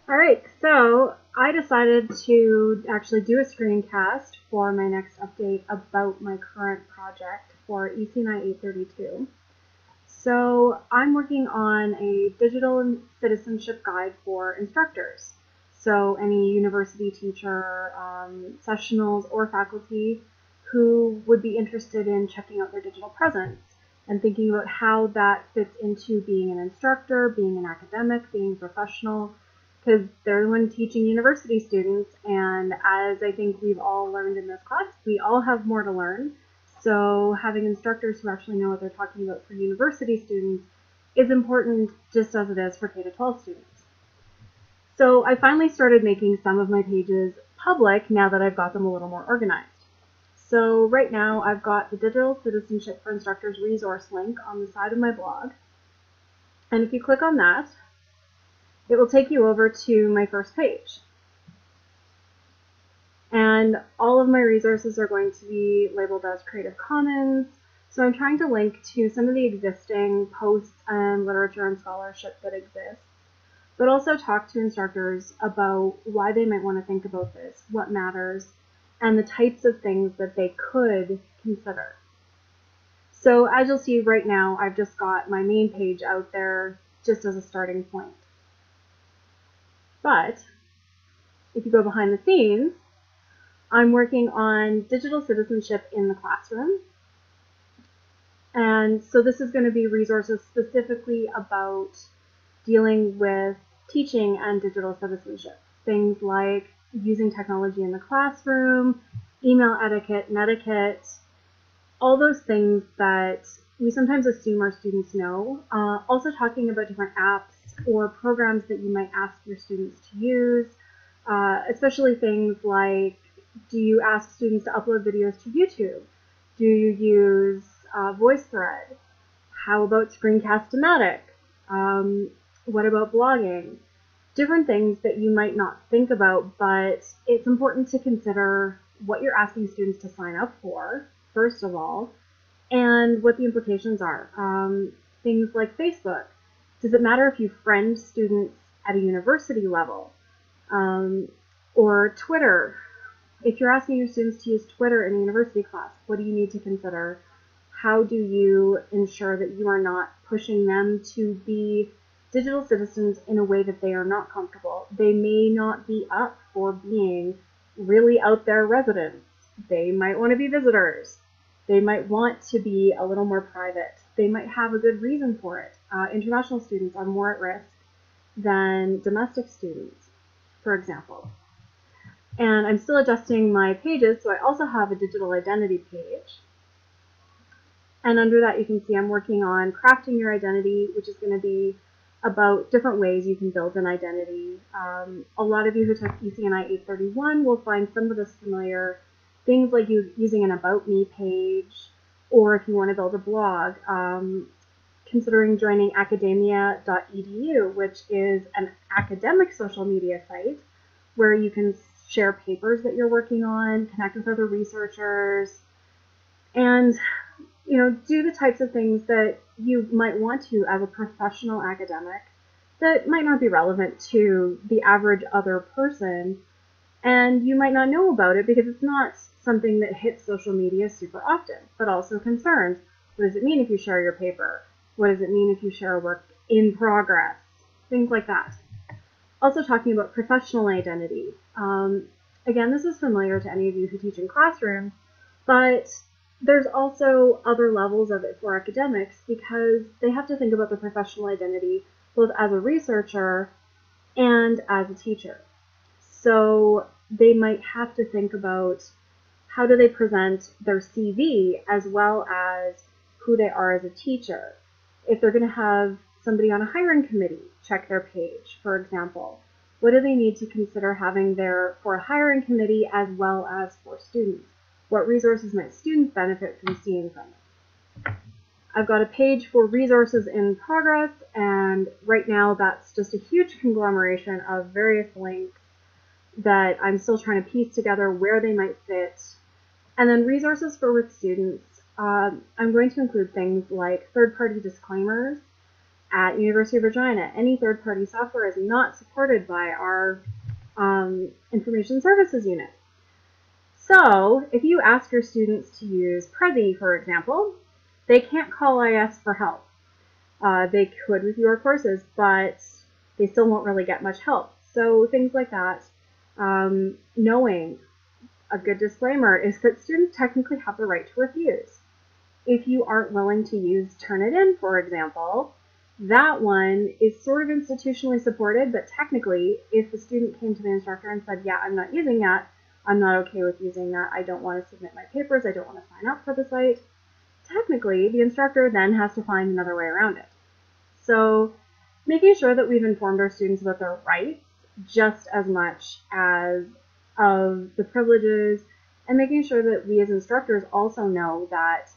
All right, so I decided to actually do a screencast for my next update about my current project for EC&I 832. So I'm working on a digital citizenship guide for instructors. So any university teacher, sessionals, or faculty who would be interested in checking out their digital presence and thinking about how that fits into being an instructor, being an academic, being a professional, because they're the one teaching university students. And as I think we've all learned in this class, we all have more to learn. So having instructors who actually know what they're talking about for university students is important, just as it is for K-12 students. So I finally started making some of my pages public now that I've got them a little more organized. So right now I've got the Digital Citizenship for Instructors resource link on the side of my blog. And if you click on that, it will take you over to my first page. And all of my resources are going to be labeled as Creative Commons. So I'm trying to link to some of the existing posts and literature and scholarship that exists, but also talk to instructors about why they might want to think about this, what matters, and the types of things that they could consider. So as you'll see right now, I've just got my main page out there just as a starting point. But if you go behind the scenes, I'm working on digital citizenship in the classroom. And so this is going to be resources specifically about dealing with teaching and digital citizenship. Things like using technology in the classroom, email etiquette, netiquette, all those things that we sometimes assume our students know. Also talking about different apps or programs that you might ask your students to use, especially things like, do you ask students to upload videos to YouTube? Do you use VoiceThread? How about Screencast-O-Matic? What about blogging? Different things that you might not think about, but it's important to consider what you're asking students to sign up for, first of all, and what the implications are. Things like Facebook. Does it matter if you friend students at a university level? Or Twitter. If you're asking your students to use Twitter in a university class, what do you need to consider? How do you ensure that you are not pushing them to be digital citizens in a way that they are not comfortable? They may not be up for being really out there residents. They might want to be visitors. They might want to be a little more private. They might have a good reason for it. International students are more at risk than domestic students, for example. And I'm still adjusting my pages, so I also have a digital identity page. And under that, you can see I'm working on crafting your identity, which is going to be about different ways you can build an identity. A lot of you who took EC&I 831 will find some of this familiar. Things like using an About Me page, or if you want to build a blog, considering joining academia.edu, which is an academic social media site where you can share papers that you're working on, connect with other researchers, and do the types of things that you might want to as a professional academic that might not be relevant to the average other person, and you might not know about it because it's not something that hits social media super often, but also concerns. What does it mean if you share your paper? What does it mean if you share work in progress? Things like that. Also talking about professional identity. Again, this is familiar to any of you who teach in classrooms, but there's also other levels of it for academics because they have to think about the professional identity both as a researcher and as a teacher. So they might have to think about how do they present their CV as well as who they are as a teacher. If they're going to have somebody on a hiring committee check their page, for example, what do they need to consider having there for a hiring committee as well as for students? What resources might students benefit from seeing from it? I've got a page for resources in progress, and right now that's just a huge conglomeration of various links that I'm still trying to piece together where they might fit. And then resources for with students, I'm going to include things like third-party disclaimers at University of Regina, any third-party software is not supported by our information services unit. So if you ask your students to use Prezi, for example, they can't call IS for help. They could with your courses, but they still won't really get much help. So things like that, knowing a good disclaimer is that students technically have the right to refuse. If you aren't willing to use Turnitin, for example, that one is sort of institutionally supported, but technically, if the student came to the instructor and said, yeah, I'm not using that, I'm not okay with using that, I don't want to submit my papers, I don't want to sign up for the site, technically, the instructor then has to find another way around it. So making sure that we've informed our students about their rights just as much as of the privileges, and making sure that we as instructors also know that,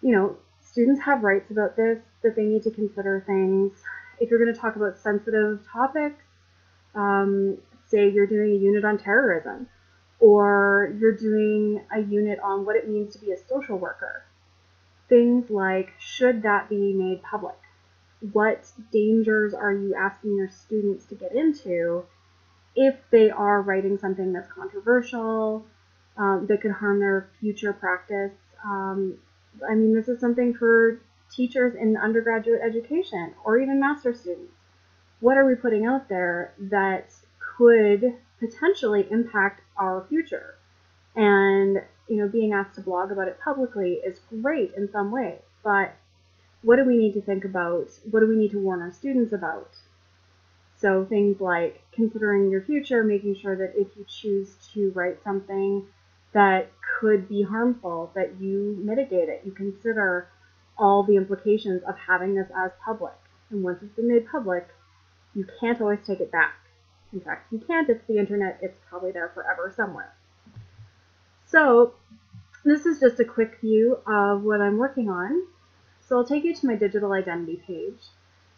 you know, students have rights about this, that they need to consider things. If you're going to talk about sensitive topics, say you're doing a unit on terrorism, or you're doing a unit on what it means to be a social worker, things like, should that be made public? What dangers are you asking your students to get into if they are writing something that's controversial, that could harm their future practice? I mean, this is something for teachers in undergraduate education or even master's students. What are we putting out there that could potentially impact our future? And, you know, being asked to blog about it publicly is great in some ways, but what do we need to think about? What do we need to warn our students about? So things like considering your future, making sure that if you choose to write something that could be harmful, that you mitigate it. You consider all the implications of having this as public. And once it's been made public, you can't always take it back. In fact, you can't. It's the internet. It's probably there forever somewhere. So this is just a quick view of what I'm working on. So I'll take you to my digital identity page.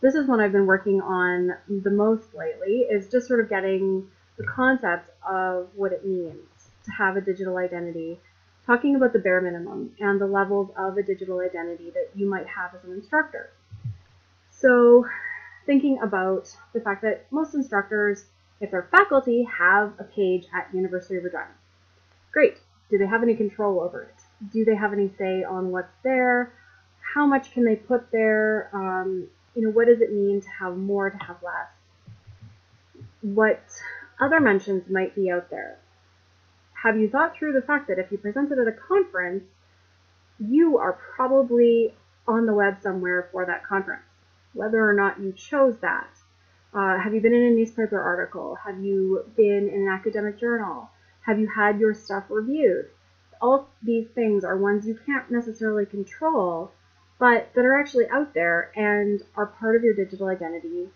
This is one I've been working on the most lately, is just sort of getting the concept of what it means to have a digital identity, talking about the bare minimum and the levels of a digital identity that you might have as an instructor. So thinking about the fact that most instructors, if they're faculty, have a page at University of Regina. Great. Do they have any control over it? Do they have any say on what's there? How much can they put there? You know, what does it mean to have more, to have less? What other mentions might be out there? Have you thought through the fact that if you presented at a conference, you are probably on the web somewhere for that conference, whether or not you chose that? Have you been in a newspaper article? Have you been in an academic journal? Have you had your stuff reviewed? All these things are ones you can't necessarily control, but that are actually out there and are part of your digital identity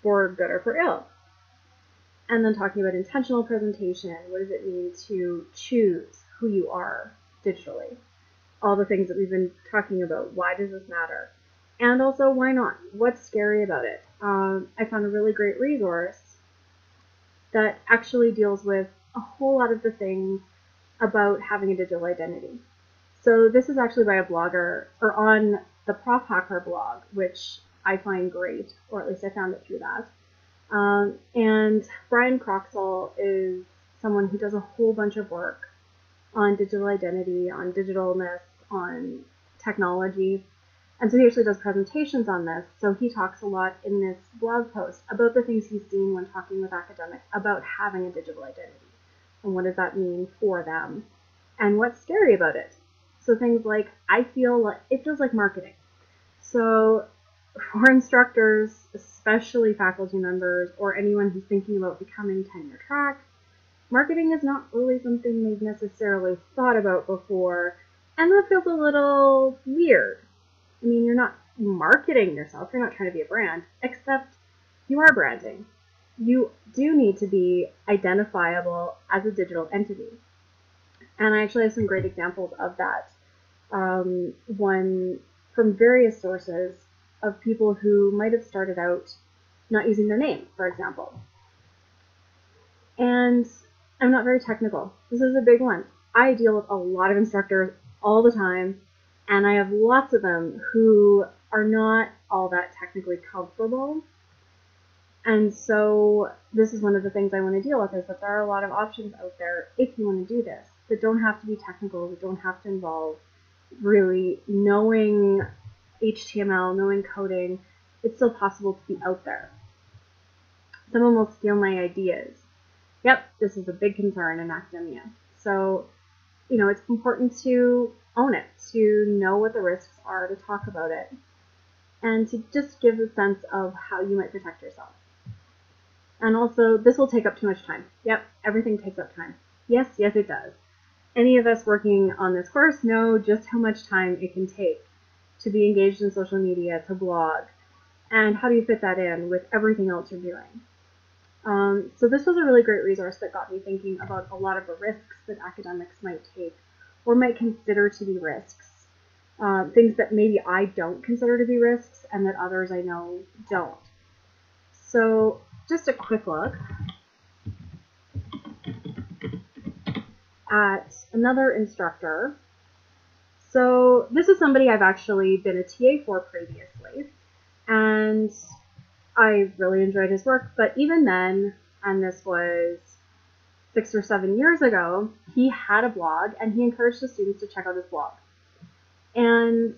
for good or for ill. And then talking about intentional presentation, what does it mean to choose who you are digitally? All the things that we've been talking about. Why does this matter? And also, why not? What's scary about it? I found a really great resource that actually deals with a whole lot of the things about having a digital identity. So this is actually by a blogger, or on the Prof Hacker blog, which I find great, or at least I found it through that. And Brian Croxall is someone who does a whole bunch of work on digital identity, on digitalness, on technology. And so he actually does presentations on this. So he talks a lot in this blog post about the things he's seen when talking with academics about having a digital identity. And what does that mean for them? And what's scary about it? So things like, I feel like, it feels like marketing. So for instructors, especially faculty members, or anyone who's thinking about becoming tenure track, marketing is not really something they've necessarily thought about before, and that feels a little weird. I mean, you're not marketing yourself, you're not trying to be a brand, except you are branding. You do need to be identifiable as a digital entity. And I actually have some great examples of that. One from various sources of people who might have started out not using their name, for example. And I'm not very technical. This is a big one. I deal with a lot of instructors all the time, and I have lots of them who are not all that technically comfortable. And so this is one of the things I want to deal with, is that there are a lot of options out there if you want to do this that don't have to be technical, that don't have to involve really knowing HTML, knowing coding. It's still possible to be out there. Someone will steal my ideas. Yep, this is a big concern in academia. So, it's important to own it, to know what the risks are, to talk about it, and to just give a sense of how you might protect yourself. And also, this will take up too much time. Yep, everything takes up time. Yes, it does. Any of us working on this course know just how much time it can take to be engaged in social media, to blog, and how do you fit that in with everything else you're doing. So this was a really great resource that got me thinking about a lot of the risks that academics might take or might consider to be risks. Things that maybe I don't consider to be risks and that others I know don't. So just a quick look at another instructor. So this is somebody I've actually been a TA for previously, and I really enjoyed his work, but even then, and this was 6 or 7 years ago, he had a blog and he encouraged the students to check out his blog. And,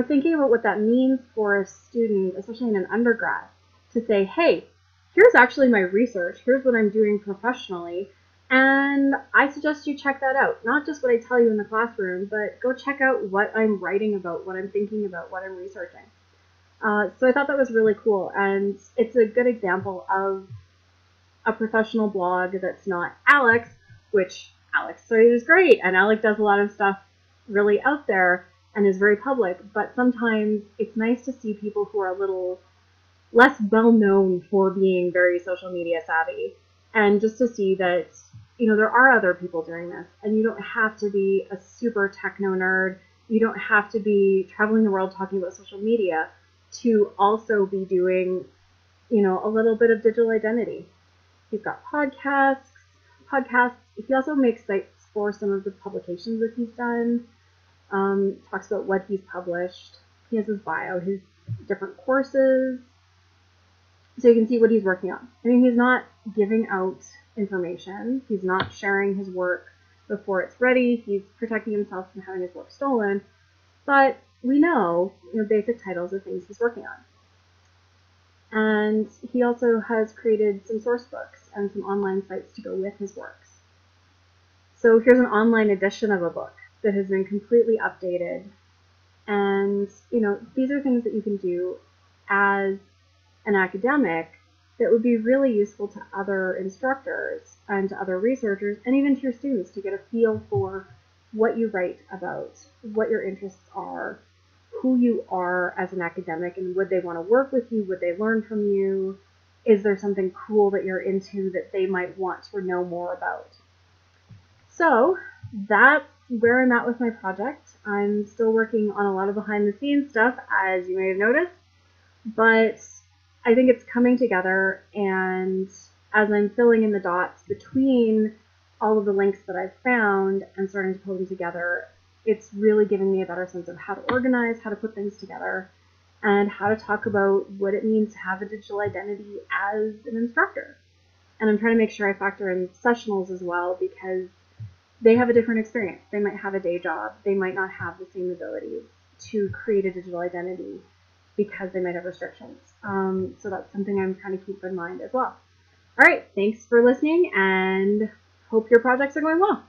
thinking about what that means for a student, especially in an undergrad, to say, hey, here's actually my research, here's what I'm doing professionally, and I suggest you check that out. Not just what I tell you in the classroom, but go check out what I'm writing about, what I'm thinking about, what I'm researching. So I thought that was really cool, and it's a good example of a professional blog that's not Alex, which Alex is great, and Alex does a lot of stuff really out there and is very public, but sometimes it's nice to see people who are a little less well known for being very social media savvy, and just to see that, there are other people doing this, and you don't have to be a super techno nerd, you don't have to be traveling the world talking about social media to also be doing, a little bit of digital identity. He's got podcasts. He also makes sites for some of the publications that he's done. Talks about what he's published. He has his bio, his different courses. So you can see what he's working on. He's not giving out information. He's not sharing his work before it's ready. He's protecting himself from having his work stolen. But we know, basic titles of things he's working on. And he also has created some source books and some online sites to go with his works. So here's an online edition of a book that has been completely updated. And, these are things that you can do as an academic that would be really useful to other instructors and to other researchers and even to your students to get a feel for what you write about, what your interests are, who you are as an academic, and would they want to work with you? Would they learn from you? Is there something cool that you're into that they might want to know more about? So that's where I'm at with my project. I'm still working on a lot of behind the scenes stuff, as you may have noticed, but I think it's coming together, and as I'm filling in the dots between all of the links that I've found and starting to pull them together, it's really giving me a better sense of how to organize, how to put things together, and how to talk about what it means to have a digital identity as an instructor. And I'm trying to make sure I factor in sessionals as well, because they have a different experience. They might have a day job. They might not have the same abilities to create a digital identity because they might have restrictions. So that's something I'm trying to keep in mind as well. All right, thanks for listening, and hope your projects are going well.